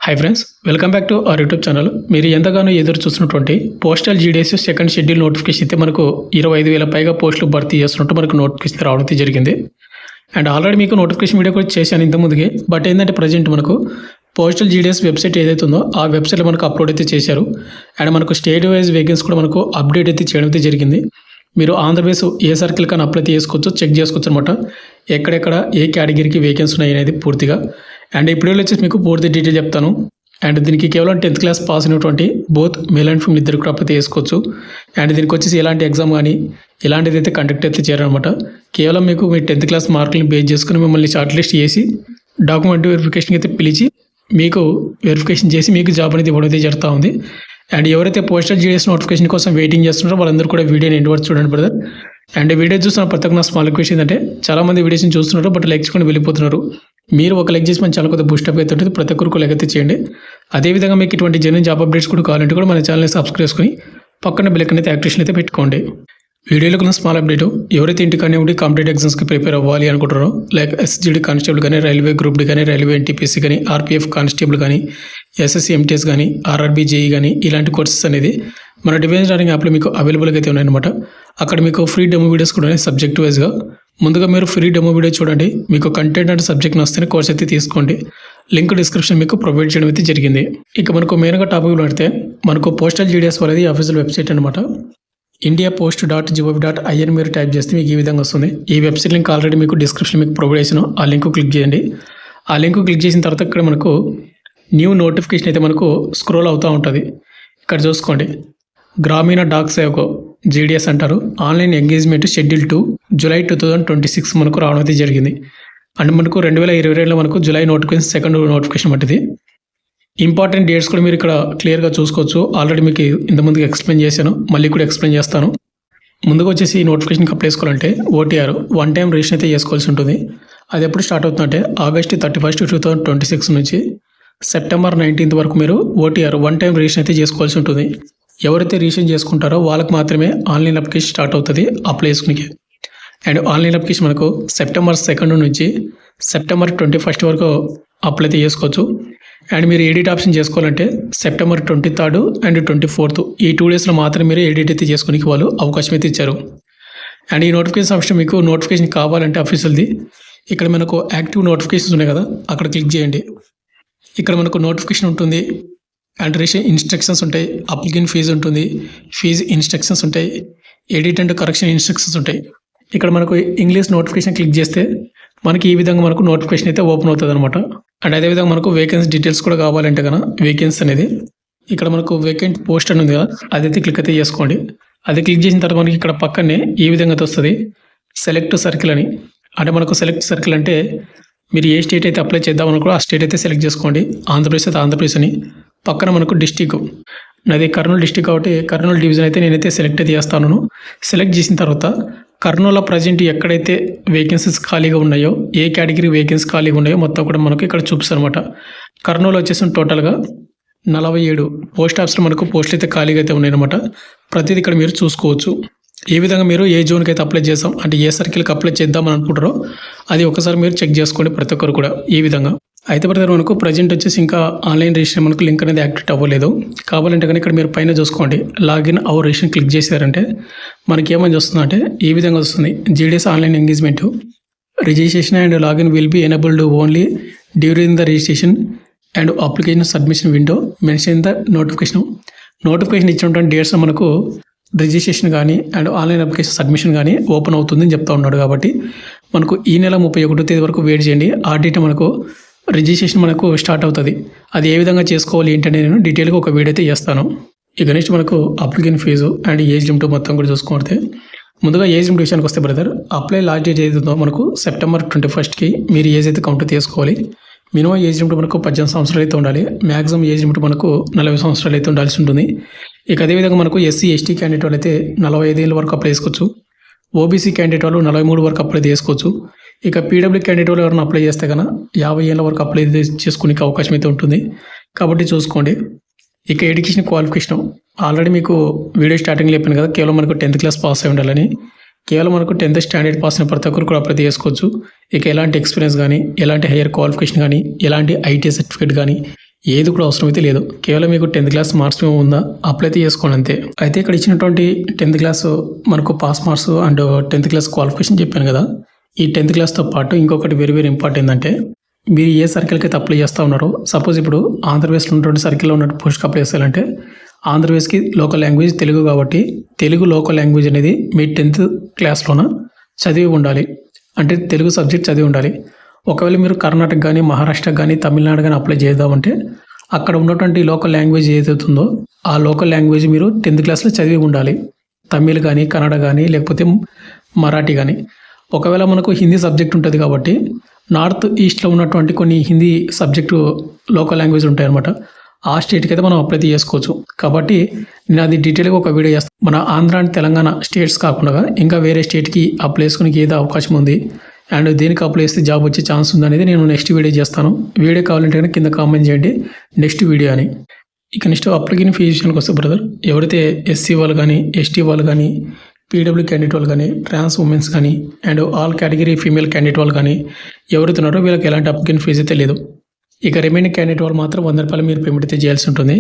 Hi friends, welcome back to our YouTube channel. మీరు ఎంతగానో ఎదురు చూస్తున్నటువంటి postal GDS second schedule notification అయితే మనకు 25,000 పైగా పోస్టులు భర్తీ చేస్తున్నట్టు మనకు నోటిఫికేషన్ రావడం జరిగింది. అండ్ ఆల్రెడీ మీకు నోటిఫికేషన్ వీడియో కూడా చేశాను ఇంతకుముందుగా. బట్ ఏంటంటే ప్రజెంట్ మనకు పోస్టల్ జీడీఎస్ వెబ్సైట్ ఏదైతే ఉందో ఆ వెబ్సైట్లో మనకు అప్లోడ్ అయితే చేశారు. అండ్ మనకు స్టేట్ వైజ్ వేకెన్సీ కూడా మనకు అప్డేట్ అయితే చేయడం అయితే జరిగింది. మీరు ఆంధ్రప్రదేశ్ ఏ సర్కిల్ కానీ అప్లై చేసుకోవచ్చు, చెక్ చేసుకోవచ్చు అనమాట. ఎక్కడెక్కడ ఏ కేటగిరీకి వేకెన్సీ ఉన్నాయి అనేది పూర్తిగా. అండ్ ఇప్పుడు వచ్చేసి మీకు పూర్తి డీటెయిల్ చెప్తాను. అండ్ దీనికి కేవలం 10th క్లాస్ పాస్ అయినటువంటి బోత్ మేల్ అండ్ ఫీమేల్ ఇద్దరు కూడా అప్లై చేసుకోవచ్చు. అండ్ దీనికి వచ్చేసి ఎలాంటి ఎగ్జామ్ కానీ ఇలాంటిది అయితే కండక్ట్ అయితే చేయాలన్నమాట. కేవలం మీకు మీ 10th క్లాస్ మార్కులను బేస్ చేసుకుని మిమ్మల్ని షార్ట్ లిస్ట్ చేసి డాక్యుమెంట్ వెరిఫికేషన్కి అయితే పిలిచి మీకు వెరిఫికేషన్ చేసి మీకు జాబ్ అనేది ఇవ్వడం అయితే జరుగుతూ ఉంది. అండ్ ఎవరైతే పోస్టల్ జీడీఎస్ నోటిఫికేషన్ కోసం వెయిటింగ్ చేస్తున్నారో వాళ్ళందరూ కూడా వీడియోని ఎండ్ వరకు చూడండి బ్రదర్. అండ్ వీడియో చూస్తున్న ప్రతి ఒక్క నా స్మాల్ రిక్వెస్ట్ ఏంటంటే చాలామంది వీడియోస్ని చూస్తున్నారు బట్ లైక్ చేసుకొని వెళ్ళిపోతున్నారు. మీరు ఒక లైక్ చేసి మన ఛానల్ కొద్దిగా బూస్టప్ అయితే ఉంటుంది. ప్రతి ఒక్కరికి లైక్ అయితే చేయండి. అదేవిధంగా మీకు ఇటువంటి జెన్యూన్ జాబ్ అప్డేట్స్ కూడా కావాలంటే కూడా మన ఛానల్ని సబ్స్క్రైబ్ చేసుకొని పక్కన బెల్ ఐకాన్ అయితే యాక్టివేషన్ అయితే పెట్టుకోండి. వీడియోలో ఉన్న స్మాల్ అప్డేట్, ఎవరైతే ఇంటికానే ఉండి కాంపిటేటివ్ ఎగ్జామ్స్కి ప్రిపేర్ అవ్వాలి అనుకుంటారో లైక్ ఎస్జిడి కానిస్టేబుల్ కానీ, రైల్వే గ్రూప్ డి కానీ, రైల్వే ఎన్టీపీసీ కానీ, ఆర్పీఎఫ్ కానిస్టేబుల్ కానీ, ఎస్ఎస్సి ఎంటీఎస్ కానీ, ఆర్ఆర్బీ జేఈ కానీ ఇలాంటి కోర్సెస్ అనేది మన డిఫెన్స్ లెర్నింగ్ యాప్లో మీకు అవైలబుల్గా అయితే ఉన్నాయన్నమాట. అక్కడ మీకు ఫ్రీ డెమో వీడియోస్ కూడా ఉన్నాయి సబ్జెక్ట్ వైజ్గా. ముందుగా మీరు ఫ్రీ డెమో వీడియో చూడండి. మీకు కంటెంట్ అంటే సబ్జెక్ట్ వస్తేనే కోర్స్ అయితే తీసుకోండి. లింక్ డిస్క్రిప్షన్ మీకు ప్రొవైడ్ చేయడం అయితే జరిగింది. ఇక మనకు మెయిన్గా టాపిక్ పెడితే మనకు పోస్టల్ జీడీఎస్ అనేది అఫీషియల్ వెబ్సైట్ అనమాట. indiapost.gov.in మీరు టైప్ చేస్తే మీకు ఈ విధంగా వస్తుంది. ఈ వెబ్సైట్ లింక్ ఆల్రెడీ మీకు డిస్క్రిప్షన్ మీకు ప్రొవైడ్ చేసాను. ఆ లింక్ క్లిక్ చేయండి. ఆ లింక్ క్లిక్ చేసిన తర్వాత ఇక్కడ మనకు న్యూ నోటిఫికేషన్ అయితే మనకు స్క్రోల్ అవుతూ ఉంటుంది. ఇక్కడ చూసుకోండి, గ్రామీణ డాక్ సేవకు జీడీఎస్ అంటారు. ఆన్లైన్ ఎంగేజ్మెంట్ షెడ్యూల్ 2 జూలై 2026 మనకు రావడం అయితే జరిగింది. అండ్ మనకు 2022లో మనకు జూలై నోటిఫికేషన్ సెకండ్ నోటిఫికేషన్ పట్టింది. ఇంపార్టెంట్ డేట్స్ కూడా మీరు ఇక్కడ క్లియర్గా చూసుకోవచ్చు. ఆల్రెడీ మీకు ఇంతకుముందుకు ఎక్స్ప్లెయిన్ చేశాను, మళ్ళీ కూడా ఎక్స్ప్లెయిన్ చేస్తాను. ముందుగా వచ్చేసి ఈ నోటిఫికేషన్కి అప్లై చేసుకోవాలంటే ఓటీఆర్ వన్ టైం రిజిస్ట్రేషన్ అయితే చేసుకోవాల్సి ఉంటుంది. అది ఎప్పుడు స్టార్ట్ అవుతుందంటే ఆగస్ట్ 31, 2026 నుంచి సెప్టెంబర్ 19 వరకు మీరు ఓటీఆర్ వన్ టైం రిజిస్ట్రేషన్ అయితే చేసుకోవాల్సి ఉంటుంది. ఎవరైతే రిజిస్ట్రేషన్ చేసుకుంటారో వాళ్ళకి మాత్రమే ఆన్లైన్ అప్లికేషన్ స్టార్ట్ అవుతుంది అప్లై చేసుకునే. అండ్ ఆన్లైన్ అప్లికేషన్ మనకు సెప్టెంబర్ 2 నుంచి సెప్టెంబర్ 21 వరకు అప్లై అయితే చేసుకోవచ్చు. అండ్ మీరు ఎడిట్ ఆప్షన్ చేసుకోవాలంటే సెప్టెంబర్ 23 అండ్ 24 ఈ 2 డేస్లో మాత్రమే మీరు ఎడిట్ అయితే చేసుకునే వాళ్ళు అవకాశం అయితే ఇచ్చారు. అండ్ ఈ నోటిఫికేషన్ ఆప్షన్ మీకు నోటిఫికేషన్ కావాలంటే అఫీషియల్ది ఇక్కడ మనకు యాక్టివ్ నోటిఫికేషన్స్ ఉన్నాయి కదా, అక్కడ క్లిక్ చేయండి. ఇక్కడ మనకు నోటిఫికేషన్ ఉంటుంది, అండ్ రిజిస్ట్రేషన్ ఇన్స్ట్రక్షన్స్ ఉంటాయి, అప్లికెంట్ ఫీజు ఉంటుంది, ఫీజు ఇన్స్ట్రక్షన్స్ ఉంటాయి, ఎడిట్ అండ్ కరెక్షన్ ఇన్స్ట్రక్షన్స్ ఉంటాయి. ఇక్కడ మనకు ఇంగ్లీష్ నోటిఫికేషన్ క్లిక్ చేస్తే మనకి ఈ విధంగా మనకు నోటిఫికేషన్ అయితే ఓపెన్ అవుతుంది అనమాట. అండ్ అదేవిధంగా మనకు వేకెన్సీ డీటెయిల్స్ కూడా కావాలంటే కనుక వేకెన్సీ అనేది ఇక్కడ మనకు వేకెంట్ పోస్ట్ అని ఉంది కదా, అదైతే క్లిక్ అయితే చేసుకోండి. అది క్లిక్ చేసిన తర్వాత మనకి ఇక్కడ పక్కనే ఈ విధంగా వస్తుంది సెలెక్ట్ సర్కిల్ అని. అంటే మనకు సెలెక్ట్ సర్కిల్ అంటే మీరు ఏ స్టేట్ అయితే అప్లై చేద్దాం అనుకో ఆ స్టేట్ అయితే సెలెక్ట్ చేసుకోండి. ఆంధ్రప్రదేశ్ అయితే ఆంధ్రప్రదేశ్ అని. పక్కన మనకు డిస్టిక్, నాది కర్నూలు డిస్టిక్ కాబట్టి కర్నూలు డివిజన్ అయితే నేనైతే సెలెక్ట్ అయితే చేస్తాను. సెలెక్ట్ చేసిన తర్వాత కర్నూలులో ప్రజెంట్ ఎక్కడైతే వేకెన్సీస్ ఖాళీగా ఉన్నాయో, ఏ కేటగిరీ వేకెన్సీ ఖాళీగా ఉన్నాయో మొత్తం కూడా మనకు ఇక్కడ చూపిస్తారు అనమాట. కర్నూలు వచ్చేసి టోటల్గా 47 పోస్ట్ ఆఫీస్లో మనకు పోస్టులు అయితే ఖాళీగా అయితే ఉన్నాయన్నమాట. ప్రతిదీ ఇక్కడ మీరు చూసుకోవచ్చు. ఏ విధంగా మీరు ఏ జోన్కి అయితే అప్లై చేస్తాం అంటే ఏ సర్కిల్కి అప్లై చేద్దామని అనుకుంటారో అది ఒకసారి మీరు చెక్ చేసుకోండి ప్రతి ఒక్కరు కూడా ఈ విధంగా. అయితే ప్రతి మనకు ప్రజెంట్ వచ్చేసి ఇంకా ఆన్లైన్ రిజిస్ట్రేషన్ మనకు లింక్ అనేది యాక్టివేట్ అవ్వలేదు. కావాలంటే కానీ ఇక్కడ మీరు పైన చూసుకోండి, లాగిన్ అవర్ రిజిస్ట్రేషన్ క్లిక్ చేశారంటే మనకి ఏమని వస్తుందంటే ఈ విధంగా వస్తుంది. GDS online engagement registration and login will be enabled only during the registration and application submission window mention the notification ఇచ్చినటువంటి డేట్స్ మనకు రిజిస్ట్రేషన్ కానీ అండ్ ఆన్లైన్ అప్లికేషన్ సబ్మిషన్ కానీ ఓపెన్ అవుతుందని చెప్తా ఉన్నాడు. కాబట్టి మనకు ఈ నెల 31వ తేదీ వరకు వెయిట్ చేయండి. ఆ డేట్ మనకు రిజిస్ట్రేషన్ మనకు స్టార్ట్ అవుతుంది. అది ఏ విధంగా చేసుకోవాలి ఏంటంటే నేను డీటెయిల్గా ఒక వీడియో అయితే చేస్తాను. ఇక నెక్స్ట్ మనకు applicant fee and age limit మొత్తం కూడా చూసుకుంటే ముందుగా ఏజ్ లిమిట్ విషయానికి వస్తే బ్రదర్, అప్లై లాస్ట్ డేట్ ఏదైతుందో మనకు సెప్టెంబర్ 21కి మీరు ఏజ్ అయితే కౌంట్ చేసుకోవాలి. మినిమం ఏజ్ లిమిట్ మనకు 18 సంవత్సరాలు అయితే ఉండాలి. మ్యాక్సిమం ఏజ్ లిమిట్ మనకు 40 సంవత్సరాలు అయితే ఉండాల్సి ఉంటుంది. ఇక అదేవిధంగా మనకు ఎస్సీ ఎస్టీ క్యాండిడేట్ వాళ్ళు అయితే 45 ఏళ్ళ వరకు అప్లై చేసుకోవచ్చు. ఓబీసీ క్యాండిడేట్ వాళ్ళు 43 వరకు అప్లై చేసుకోవచ్చు. ఇక పీడబ్ల్యూ క్యాండిడేట్ వాళ్ళు ఎవరైనా అప్లై చేస్తే కనుక 50 ఏళ్ళ వరకు అప్లై చేసుకునే అవకాశం అయితే ఉంటుంది. కాబట్టి చూసుకోండి. ఇక ఎడ్యుకేషన్ క్వాలిఫికేషన్ ఆల్రెడీ మీకు వీడియో స్టార్టింగ్లో చెప్పాను కదా, కేవలం మనకు 10th క్లాస్ పాస్ అయి ఉండాలని. కేవలం మనకు 10th స్టాండర్డ్ పాస్ అయిన ప్రతి ఒక్కరు కూడా అప్లై చేసుకోవచ్చు. ఇక ఎలాంటి ఎక్స్పీరియన్స్ కానీ, ఎలాంటి హైయర్ క్వాలిఫికేషన్ కానీ, ఎలాంటి ఐటీ సర్టిఫికేట్ కానీ ఏది కూడా అవసరం అయితే లేదు. కేవలం మీకు 10th క్లాస్ మార్క్స్ మేము ఉందా అప్లై అయితే చేసుకోండి అంతే. అయితే ఇక్కడ ఇచ్చినటువంటి 10th క్లాస్ మనకు pass marks and 10th class qualification చెప్పాను కదా. ఈ 10th క్లాస్తో పాటు ఇంకొకటి వెరీ వెరీ ఇంపార్టెంట్ ఏంటంటే మీరు ఏ సర్కిల్కి అయితే అప్లై చేస్తూ ఉన్నారో, సపోజ్ ఇప్పుడు ఆంధ్రప్రదేశ్లో ఉన్నటువంటి సర్కిల్లో ఉన్నట్టు పోస్ట్కి అప్లై చేయాలంటే ఆంధ్రప్రదేశ్కి లోకల్ లాంగ్వేజ్ తెలుగు కాబట్టి తెలుగు లోకల్ లాంగ్వేజ్ అనేది మీ 10th క్లాస్లోన చదివి ఉండాలి. అంటే తెలుగు సబ్జెక్ట్ చదివి ఉండాలి. ఒకవేళ మీరు కర్ణాటక కానీ మహారాష్ట్ర కానీ తమిళనాడు కానీ అప్లై చేద్దామంటే అక్కడ ఉన్నటువంటి లోకల్ లాంగ్వేజ్ ఏదైతుందో ఆ లోకల్ లాంగ్వేజ్ మీరు 10th క్లాస్లో చదివి ఉండాలి. తమిళ్ కానీ కన్నడ కానీ లేకపోతే మరాఠీ కానీ. ఒకవేళ మనకు హిందీ సబ్జెక్ట్ ఉంటుంది కాబట్టి నార్త్ ఈస్ట్లో ఉన్నటువంటి కొన్ని హిందీ సబ్జెక్టు లోకల్ లాంగ్వేజ్ ఉంటాయి అనమాట. ఆ స్టేట్కి అయితే మనం అప్లై చేసుకోవచ్చు. కాబట్టి నేను అది డీటెయిల్గా ఒక వీడియో చేస్తాను. మన ఆంధ్ర అండ్ తెలంగాణ స్టేట్స్ కాకుండా ఇంకా వేరే స్టేట్కి అప్లై చేసుకోనికి ఏదో అవకాశం ఉంది అండ్ దేనికి అప్లై చేస్తే జాబ్ వచ్చే ఛాన్స్ ఉందనేది నేను నెక్స్ట్ వీడియో చేస్తాను. వీడియో కావాలంటే కనుక కింద కామెంట్ చేయండి నెక్స్ట్ వీడియో అని. ఇక నెక్స్ట్ అప్లికేషన్ ఫీ విషయానికి వస్తే బ్రదర్, ఎవరైతే ఎస్సీ వాళ్ళు కానీ ఎస్టీ వాళ్ళు కానీ పీడబ్ల్యూ క్యాండిడేట్ వాళ్ళు కానీ ట్రాన్స్ ఉమెన్స్ కానీ and all category female candidate వాళ్ళు కానీ ఎవరైతే ఉన్నారో వీళ్ళకి ఎలాంటి అప్లికేషన్ ఫీజు అయితే లేదు. ఇక రిమైనింగ్ క్యాండిడేట్ వాళ్ళు మాత్రం 100 రూపాయలు మీరు పేమెంట్ అయితే చేయాల్సి ఉంటుంది.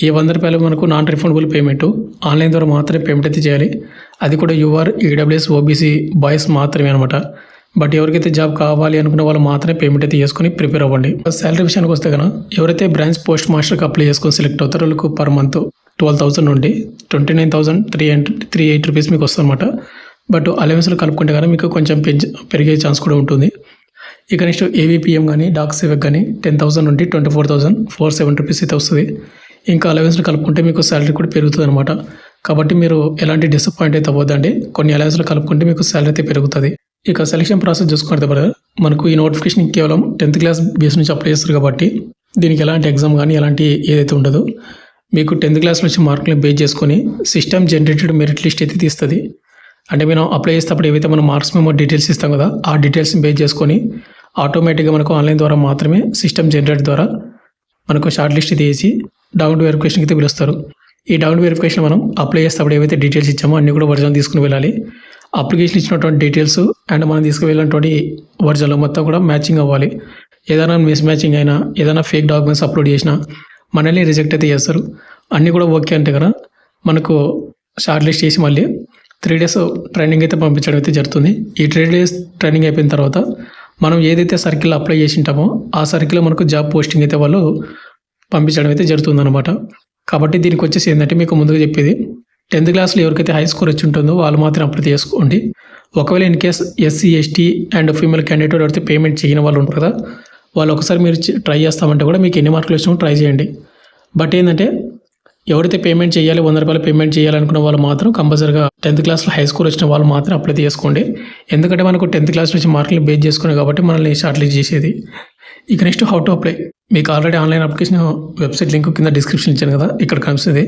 ఈ 100 రూపాయలు మనకు నాన్ రిఫండబుల్ పేమెంట్, ఆన్లైన్ ద్వారా మాత్రమే పేమెంట్ అయితే చేయాలి. అది కూడా యూఆర్, ఈడబ్ల్యూఎస్, ఓబీసీ బాయ్స్ మాత్రమే అనమాట. బట్ ఎవరికైతే జాబ్ కావాలి అనుకున్న వాళ్ళు మాత్రమే పేమెంట్ అయితే చేసుకుని ప్రిపేర్ అవ్వండి. శాలరీ విషయానికి వస్తే కనుక ఎవరైతే బ్రాంచ్ పోస్ట్ మాస్టర్కి అప్లై చేసుకొని సెలెక్ట్ అవుతారో వాళ్ళకు పర్ మంత్ 12,000 నుండి 29,308 రూపీస్ మీకు వస్తుంది అనమాట. బట్ అలవెన్స్లో కలుపుకుంటే కానీ మీకు కొంచెం పెరిగే ఛాన్స్ కూడా ఉంటుంది. ఇక నెక్స్ట్ ఏబీపీఎం కానీ డాక్ సేవక్ కానీ 10,000 నుండి 24,407 రూపీస్ అయితే వస్తుంది. ఇంకా అలవెన్స్లో కలుపుకుంటే మీకు శాలరీ కూడా పెరుగుతుంది అనమాట. కాబట్టి మీరు ఎలాంటి డిసప్పాయింట్ అయితే అవ్వద్దండి. కొన్ని అలవెన్స్లో కలుపుకుంటే మీకు శాలరీ అయితే పెరుగుతుంది. ఇక సెలక్షన్ ప్రాసెస్ చూసుకుంటే బ్రదర్, మనకు ఈ నోటిఫికేషన్ కేవలం 10th క్లాస్ బేస్ నుంచి అప్లై చేస్తారు కాబట్టి దీనికి ఎలాంటి ఎగ్జామ్ కానీ ఎలాంటి ఏదైతే ఉండదు. మీకు 10th క్లాస్ నుంచి మార్కులను బేస్ చేసుకొని సిస్టమ్ జనరేటెడ్ మెరిట్ లిస్ట్ అయితే తీస్తుంది. అంటే మనం అప్లై చేసేటప్పుడు ఏవైతే మనం మార్క్స్ మేము డీటెయిల్స్ ఇస్తాం కదా, ఆ డీటెయిల్స్ని బేస్ చేసుకొని ఆటోమేటిక్గా మనకు ఆన్లైన్ ద్వారా మాత్రమే సిస్టమ్ జనరేట్ ద్వారా మనకు షార్ట్ లిస్ట్ తీసి డౌన్ వెరిఫికేషన్కి అయితే పిలుస్తారు. ఈ డౌన్ వెరిఫికేషన్ మనం అప్లై చేసేటప్పుడు ఏవైతే డీటెయిల్స్ ఇచ్చామో అన్నీ కూడా ఒరిజినల్ తీసుకుని వెళ్ళాలి. అప్లికేషన్ ఇచ్చినటువంటి డీటెయిల్స్ అండ్ మనం తీసుకువెళ్ళినటువంటి ఒరిజినల్ మొత్తం కూడా మ్యాచింగ్ అవ్వాలి. ఏదైనా మిస్ మ్యాచింగ్ అయినా ఏదైనా ఫేక్ డాక్యుమెంట్స్ అప్లోడ్ చేసినా మనల్ని రిజెక్ట్ అయితే చేస్తారు. అన్నీ కూడా ఓకే అంటే కదా మనకు షార్ట్ లిస్ట్ చేసి మళ్ళీ 3 days ట్రైనింగ్ అయితే పంపించడం అయితే జరుగుతుంది. ఈ 3 days ట్రైనింగ్ అయిపోయిన తర్వాత మనం ఏదైతే సర్కిల్లో అప్లై చేసి ఉంటామో ఆ సర్కిల్లో మనకు జాబ్ పోస్టింగ్ అయితే వాళ్ళు పంపించడం అయితే జరుగుతుందన్నమాట. కాబట్టి దీనికి వచ్చేసి ఏంటంటే మీకు ముందుగా చెప్పేది 10th క్లాస్లో ఎవరికైతే హై స్కోర్ వచ్చి ఉంటుందో వాళ్ళు మాత్రం అప్లై చేసుకోండి. ఒకవేళ in case SC ST and female candidate ఎవరైతే పేమెంట్ చేయని వాళ్ళు ఉంటారు కదా, వాళ్ళు ఒకసారి మీరు ట్రై చేస్తామంటే కూడా మీకు ఎన్ని మార్కులు వచ్చినా ట్రై చేయండి. బట్ ఏంటంటే ఎవరైతే పేమెంట్ చేయాలి 100 రూపాయలు పేమెంట్ చేయాలనుకున్న వాళ్ళు మాత్రం కంపల్సరీగా 10th క్లాస్లో హై స్కోర్ వచ్చిన వాళ్ళు మాత్రం అప్లై చేసుకోండి. ఎందుకంటే మనకు 10th క్లాస్ నుంచి మార్కులు బేస్ చేసుకుని కాబట్టి మనల్ని షార్ట్ లిస్ట్ చేసేది. ఇక నెక్స్ట్ హౌ టు అప్లై. మీకు already online application website link కింద డిస్క్రిప్షన్ ఇచ్చాను కదా, ఇక్కడ కనిపిస్తుంది.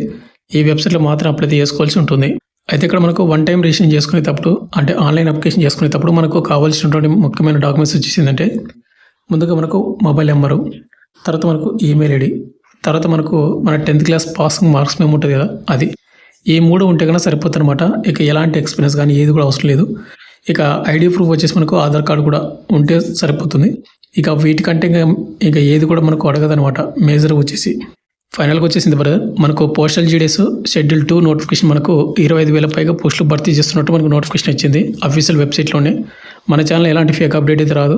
ఈ వెబ్సైట్లో మాత్రం అప్లై చేసుకోవాల్సి ఉంటుంది. అయితే ఇక్కడ మనకు 1 time రిజిస్ట్రేషన్ చేసుకునేటప్పుడు అంటే ఆన్లైన్ అప్లికేషన్ చేసుకునేటప్పుడు మనకు కావాల్సినటువంటి ముఖ్యమైన డాక్యుమెంట్స్ వచ్చేసిందంటే ముందుగా మనకు మొబైల్ నెంబరు, తర్వాత మనకు ఈమెయిల్ ఐడి, తర్వాత మనకు మన 10th క్లాస్ పాసింగ్ మార్క్స్ మేము ఉంటుంది కదా అది. ఈ 3 ఉంటే కన్నా సరిపోతుంది అనమాట. ఇక ఎలాంటి ఎక్స్పీరియన్స్ కానీ ఏది కూడా అవసరం లేదు. ఇక ఐడి ప్రూఫ్ వచ్చేసి మనకు ఆధార్ కార్డు కూడా ఉంటే సరిపోతుంది. ఇక వీటికంటే ఇక ఏది కూడా మనకు అడగదనమాట. మేజర్ వచ్చేసి ఫైనల్గా వచ్చేసింది బ్రదర్, మనకు పోస్టల్ జీడీఎస్ షెడ్యూల్ 2 నోటిఫికేషన్ మనకు 25,000 పైగా పోస్టులు భర్తీ చేస్తున్నట్టు మనకు నోటిఫికేషన్ వచ్చింది అఫీషియల్ వెబ్సైట్లోనే. మన ఛానల్ ఎలాంటి ఫేక్ అప్డేట్ అయితే రాదు.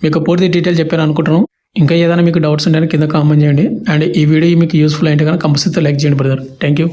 మీకు పూర్తి డీటెయిల్ చెప్పాను అనుకుంటున్నాను. ఇంకా ఏదైనా మీకు డౌట్స్ ఉంటే కింద కామెంట్ చేయండి. అండ్ ఈ వీడియో మీకు యూస్ఫుల్ అయితే కనుక కంపల్సరీ లైక్ చేయండి బ్రదర్. Thank you.